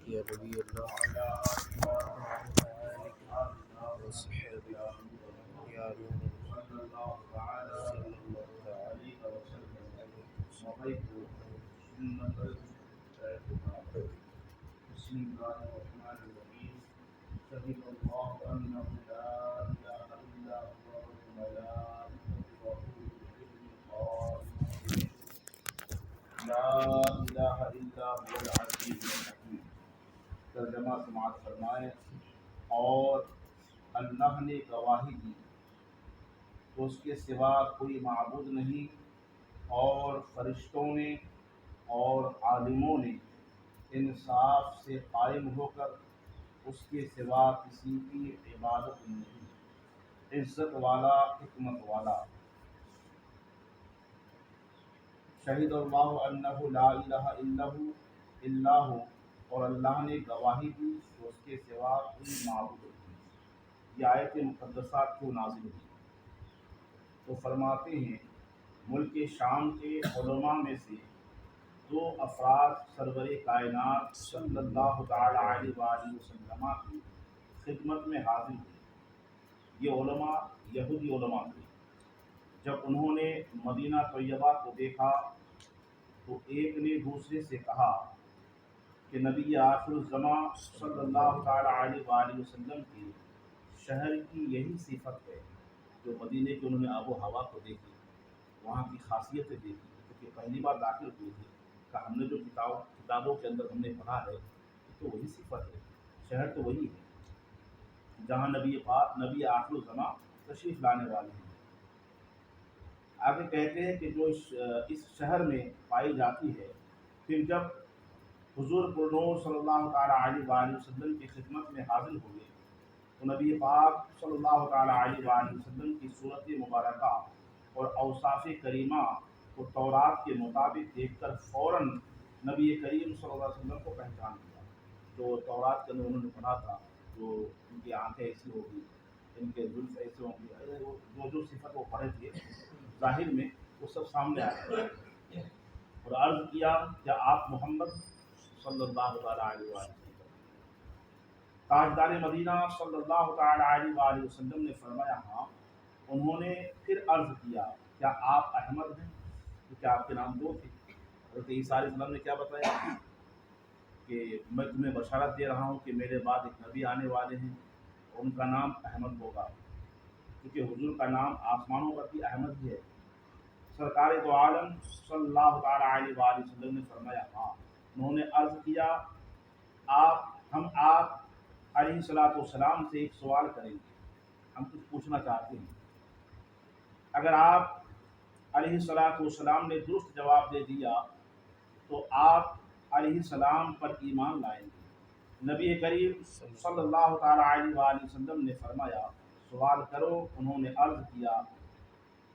يا نبي الله وصحبه يا نور صلى الله تعالى صلى الله تعالى عليه وسلم عليه وبيت سنة بسم الله الرحمن الرحيم شهد الله أنه لا إله إلا هو والملائكة وأولو العلم قائما بالقسط لا إله إلا هو العزيز الحكيم. ترجمہ سماعت فرمائے اور اللہ نے گواہی دی تو اس کے سوا کوئی معبود نہیں، اور فرشتوں نے اور عالموں نے انصاف سے قائم ہو کر اس کے سوا کسی کی عبادت نہیں، عزت والا حکمت والا۔ شہید اللہ انہ لا الہ الا ہو، اور اللہ نے گواہی دی کہ اس کے سوا کوئی معبود نہیں۔ یہ آیت مقدسہ کیوں نازل ہوئی؟ تو فرماتے ہیں ملک شام کے علماء میں سے دو افراد سرور کائنات صلی اللہ تعالی علیہ وآلہ وسلم کی خدمت میں حاضر ہوئے۔ یہ علماء یہودی علماء تھے۔ جب انہوں نے مدینہ طیبہ کو دیکھا تو ایک نے دوسرے سے کہا کہ نبی آخر الزماں صلی اللہ تعالی علیہ وآلہ وسلم کے شہر کی یہی صفت ہے۔ جو مدینے کے انہوں نے آب و ہوا کو دیکھی، وہاں کی خاصیتیں دیکھی، کیونکہ پہلی بار داخل ہوئے تھے، کہ ہم نے جو کتابوں کے اندر ہم نے پڑھا ہے تو وہی صفت ہے، شہر تو وہی ہے جہاں نبی آخر الزماں تشریف لانے والے ہیں۔ آگے کہتے ہیں کہ جو اس شہر میں پائی جاتی ہے، پھر جب حضور پرنور صلی اللہ تعالیٰ علیہ وآلہ وسلم کی خدمت میں حاضر ہوئے تو نبی پاک صلی اللہ تعالیٰ علیہ وآلہ وسلم کی صورت مبارکہ اور اوصاف کریمہ کو تورات کے مطابق دیکھ کر فوراً نبی کریم صلی اللہ علیہ وسلم کو پہچان لیا۔ جو تورات کے اندر انہوں نے پڑھا تھا، جو ان کی آنکھیں ایسی ہوگی، ان کے زلف ایسے ہوں گے، جو صفت وہ پڑھے تھے ظاہر میں وہ سب سامنے آ گیا، اور عرض کیا کیا آپ محمد صلی اللہ تعالیٰ علیہ وآلہ وسلم؟ تاجدار مدینہ صلی اللہ تعالیٰ علیہ وآلہ وسلم نے فرمایا ہاں۔ انہوں نے پھر عرض کیا کیا آپ احمد ہیں؟ کیونکہ آپ کے نام دو تھے۔ حضرت عیسیٰ علیہ السلام نے کیا بتایا کہ میں تمہیں بشارت دے رہا ہوں کہ میرے بعد ایک نبی آنے والے ہیں اور ان کا نام احمد ہوگا، کیونکہ حضور کا نام آسمانوں پر بھی احمد ہی ہے۔ سرکار دو عالم صلی اللہ تعالیٰ علیہ وآلہ وسلم نے فرمایا ہاں۔ انہوں نے عرض کیا ہم آپ علیہ الصلوۃ والسلام سے ایک سوال کریں گے، ہم کچھ پوچھنا چاہتے ہیں۔ اگر آپ علیہ الصلوۃ والسلام نے درست جواب دے دیا تو آپ علیہ السلام پر ایمان لائیں گے۔ نبی کریم صلی اللہ تعالیٰ علیہ وآلہ وسلم نے فرمایا سوال کرو۔ انہوں نے عرض کیا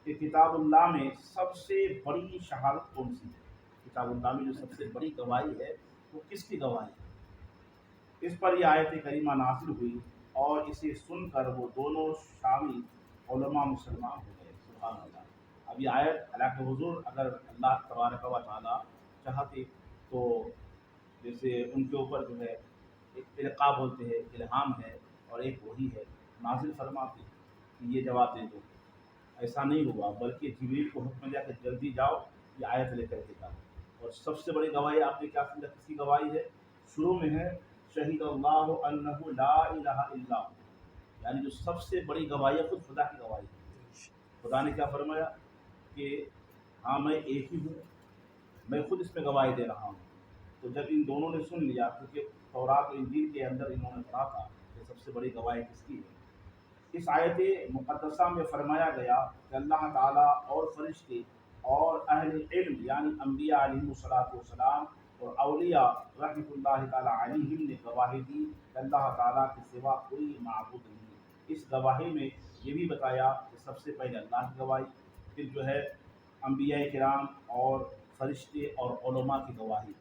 کہ کتاب اللہ میں سب سے بڑی شہادت کون سی ہے؟ کتاب اللہ میں جو سب سے بڑی گواہی ہے وہ کس کی گواہی ہے؟ اس پر یہ آیت کریمہ نازل ہوئی، اور اسے سن کر وہ دونوں شامی علماء مسلمان ہو گئے۔ سبحان اللہ۔ اب یہ آیت حالانکہ حضور اگر اللہ تبارک و تعالیٰ چاہتے تو جیسے ان کے اوپر جو ہے ایک القاء بولتے ہیں، الہام ہے، اور ایک وحی ہے، نازل فرماتے کہ یہ جواب دے دو۔ ایسا نہیں ہوا، بلکہ جبریل کو حکم دیا کہ جلدی جاؤ یہ آیت لے کر کے جاؤ۔ اور سب سے بڑی گواہی آپ نے کیا سمجھا کس کی گواہی ہے؟ شروع میں ہے شہید اللہ انہ لا الہ الا ہو، یعنی جو سب سے بڑی گواہی ہے خود خدا کی گواہی ہے۔ خدا نے کیا فرمایا کہ ہاں میں ایک ہی ہوں، میں خود اس میں گواہی دے رہا ہوں۔ تو جب ان دونوں نے سن لیا، کیونکہ تورات و انجیل کے اندر انہوں نے پڑھا تھا کہ سب سے بڑی گواہی کس کی ہے، اس آیت مقدسہ میں فرمایا گیا کہ اللہ تعالیٰ اور فرشتے اور اہل علم یعنی انبیاء علیہ الصلوۃ والسلام اور اولیاء رحمۃ اللہ تعالیٰ علیہم نے گواہی دی کہ اللہ تعالیٰ کے سوا کوئی معبود نہیں۔ اس گواہی میں یہ بھی بتایا کہ سب سے پہلے اللہ کی گواہی، پھر جو ہے انبیاء کرام اور فرشتے اور علماء کی گواہی۔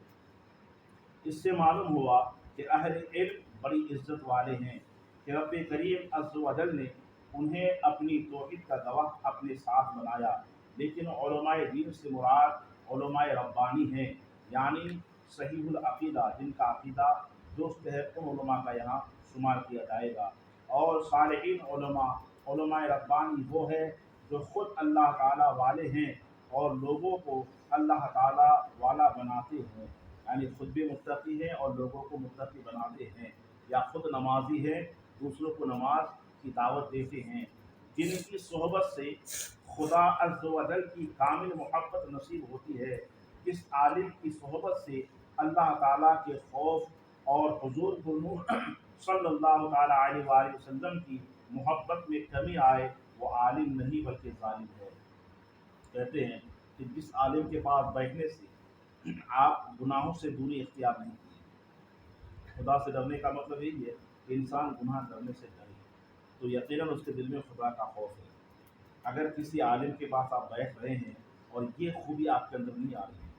اس سے معلوم ہوا کہ اہل علم بڑی عزت والے ہیں، کہ رب کریم عز و جل نے انہیں اپنی توحید کا گواہ اپنے ساتھ بنایا۔ لیکن علماء دین سے مراد علماء ربانی ہیں، یعنی صحیح العقیدہ، جن کا عقیدہ درست ہے ان علماء کا یہاں شمار کیا جائے گا۔ اور صالحین علماء ربانی وہ ہے جو خود اللہ تعالیٰ والے ہیں اور لوگوں کو اللہ تعالیٰ والا بناتے ہیں، یعنی خود بھی متقی ہیں اور لوگوں کو متقی بناتے ہیں، یا خود نمازی ہیں دوسروں کو نماز کی دعوت دیتے ہیں، جن کی صحبت سے خدا عز و جل کی کامل محبت نصیب ہوتی ہے، جس عالم کی صحبت سے اللہ تعالیٰ کے خوف اور حضور نور صلی اللہ تعالیٰ علیہ وآلہ وسلم کی محبت میں کمی آئے وہ عالم نہیں بلکہ ظالم ہے۔ کہتے ہیں کہ جس عالم کے پاس بیٹھنے سے آپ گناہوں سے دوری اختیار نہیں کی، خدا سے ڈرنے کا مطلب یہی ہے کہ انسان گناہ کرنے سے ڈرے تو یقیناً اس کے دل میں خدا کا خوف ہے۔ اگر کسی عالم کے پاس آپ بیٹھ رہے ہیں اور یہ خوبی آپ کے اندر نہیں آ رہی ہے،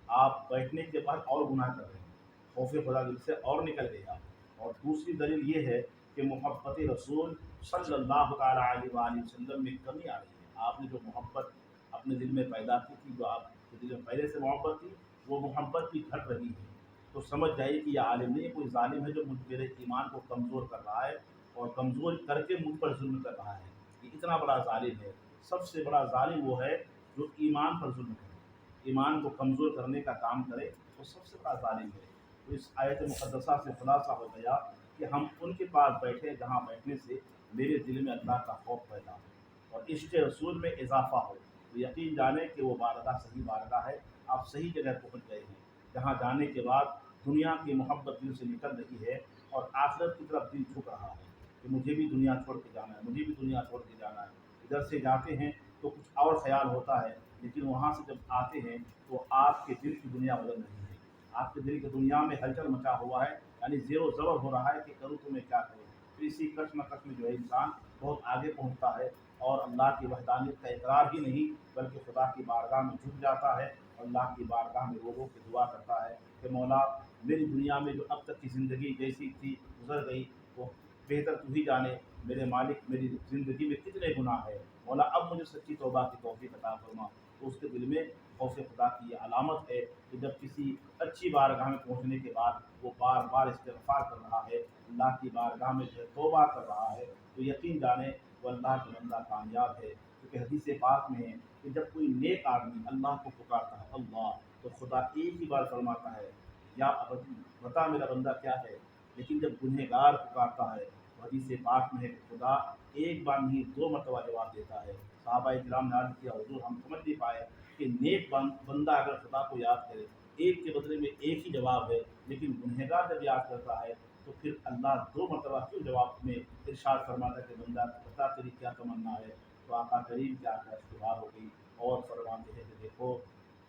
آپ بیٹھنے کے بعد اور گناہ کر رہے ہیں، خوف خدا دل سے اور نکل گیا۔ اور دوسری دلیل یہ ہے کہ محبت رسول صلی اللہ تعالیٰ علیہ وآلہ وسلم میں کمی آ رہی ہے۔ آپ نے جو محبت اپنے دل میں پیدا کی تھی، جو آپ کے دل میں پہلے سے محبت تھی، وہ محبت بھی گھٹ رہی ہے، تو سمجھ جائیے کہ یہ عالم نہیں، کوئی ظالم ہے جو میرے ایمان کو کمزور کر رہا ہے اور کمزور کر کے مجھ پر ظلم کر رہا ہے۔ یہ اتنا بڑا ظالم ہے۔ سب سے بڑا ظالم وہ ہے جو ایمان پر ظلم کرے، ایمان کو کمزور کرنے کا کام کرے، وہ سب سے بڑا ظالم ہے۔ تو اس آیت مقدسہ سے خلاصہ ہو گیا کہ ہم ان کے پاس بیٹھے جہاں بیٹھنے سے میرے دل میں اللہ کا خوف پیدا ہو اور عشق رسول میں اضافہ ہو، تو یقین جانیں کہ وہ بارگاہ صحیح بارگاہ ہے، آپ صحیح جگہ پہنچ گئے ہیں، جہاں جانے کے بعد دنیا کی محبت دل سے نکل رہی ہے اور آخرت کی طرف دل جھک رہا ہے کہ مجھے بھی دنیا چھوڑ کے جانا ہے، مجھے بھی دنیا چھوڑ کے جانا ہے۔ ادھر سے جاتے ہیں تو کچھ اور خیال ہوتا ہے، لیکن وہاں سے جب آتے ہیں تو آپ کے دل کی دنیا بدل رہی ہے، آپ کے دل کی دنیا میں ہلچل مچا ہوا ہے، یعنی زیر و زبر ہو رہا ہے کہ کروں تو میں کیا کروں۔ تو اسی کشمکش میں جو ہے انسان بہت آگے پہنچتا ہے اور اللہ کی وحدانیت کا اقرار ہی نہیں بلکہ خدا کی بارگاہ میں جھک جاتا ہے، اللہ کی بارگاہ میں رو کے دعا کرتا ہے کہ مولا میری دنیا میں جو اب تک کی زندگی جیسی تھی گزر گئی، وہ بہتر تو ہی جانے، میرے مالک میری زندگی میں کتنے گناہ ہے، مولا اب مجھے سچی توبہ کی توفیق عطا فرما۔ تو اس کے دل میں خوف خدا کی یہ علامت ہے کہ جب کسی اچھی بارگاہ میں پہنچنے کے بعد وہ بار بار استغفار کر رہا ہے، اللہ کی بارگاہ میں جو ہے توبہ کر رہا ہے، تو یقین جانے وہ اللہ کا بندہ کامیاب ہے۔ کیونکہ حدیث پاک میں ہے کہ جب کوئی نیک آدمی اللہ کو پکارتا ہے اللہ، تو خدا ایک ہی بار فرماتا ہے یا ابدی بتا میرا بندہ کیا ہے، لیکن جب گنہگار پکارتا ہے تو حدیث پاک میں ہے کہ خدا ایک بار نہیں 2 مرتبہ جواب دیتا ہے۔ صحابہ کرام نے عرض کیا حضور ہم سمجھ نہیں پائے کہ نیک بندہ اگر خدا کو یاد کرے ایک کے بدلے میں ایک ہی جواب ہے، لیکن گنہگار جب یاد کرتا ہے تو پھر اللہ 2 مرتبہ کیوں جواب میں ارشاد فرماتا ہے کہ بندہ بتا تیری کیا تمنا ہے۔ تو آقا کریم کیا استغفار ہو گئی اور فرماتے ہیں کہ دیکھو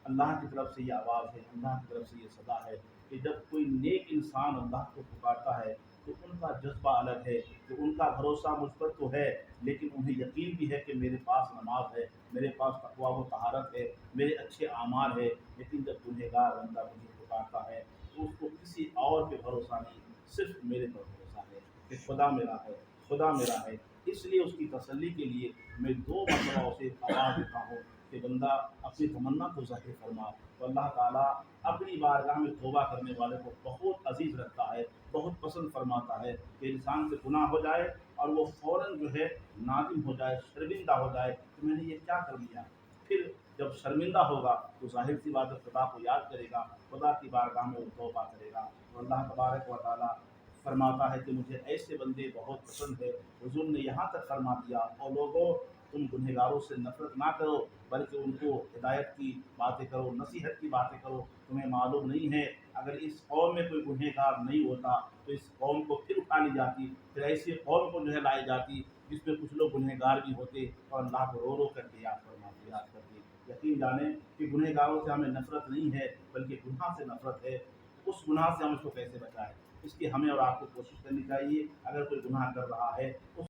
اللہ کی طرف سے یہ آواز ہے، اللہ کی طرف سے یہ صدا ہے کہ جب کوئی نیک انسان اللہ کو پکارتا ہے تو ان کا جذبہ الگ ہے کہ ان کا بھروسہ مجھ پر تو ہے، لیکن انہیں یقین بھی ہے کہ میرے پاس نماز ہے، میرے پاس تقویٰ و طہارت ہے، میرے اچھے اعمال ہے، لیکن جب گنہگار بندہ مجھے پکارتا ہے تو اس کو کسی اور پہ بھروسہ نہیں، صرف میرے پر بھروسہ ہے کہ خدا میرا ہے، خدا میرا ہے۔ اس لیے اس کی تسلی کے لیے میں 2 مرتبہ اسے آواز دیتا ہوں کہ بندہ اپنی تمنا کو ظاہر فرما۔ تو اللہ تعالیٰ اپنی بارگاہ میں توبہ کرنے والے کو بہت عزیز رکھتا ہے، بہت پسند فرماتا ہے کہ انسان سے گناہ ہو جائے اور وہ فوراً جو ہے نادم ہو جائے، شرمندہ ہو جائے کہ میں نے یہ کیا کر لیا۔ پھر جب شرمندہ ہوگا تو ظاہر سی بات ہے خدا کو یاد کرے گا، خدا کی بارگاہ میں وہ توبہ کرے گا۔ تو اللہ تبارک و تعالیٰ فرماتا ہے کہ مجھے ایسے بندے بہت پسند ہے۔ حضور نے یہاں تک فرما دیا اور لوگوں تم گنہگاروں سے نفرت نہ کرو بلکہ ان کو ہدایت کی باتیں کرو، نصیحت کی باتیں کرو۔ تمہیں معلوم نہیں ہے اگر اس قوم میں کوئی گنہگار نہیں ہوتا تو اس قوم کو پھر اٹھا لی جاتی، پھر ایسی قوم کو جو ہے لائی جاتی جس میں کچھ لوگ گنہگار بھی ہوتے اور اللہ کو رو رو کر کے یاد فرماتے، یاد کرتے۔ یقین جانیں کہ گنہگاروں سے ہمیں نفرت نہیں ہے بلکہ گناہ سے نفرت ہے۔ اس گناہ سے ہم اس کو کیسے بچائیں، اس کی ہمیں اور آپ کو کوشش کرنی چاہیے۔ اگر کوئی گناہ کر رہا ہے اس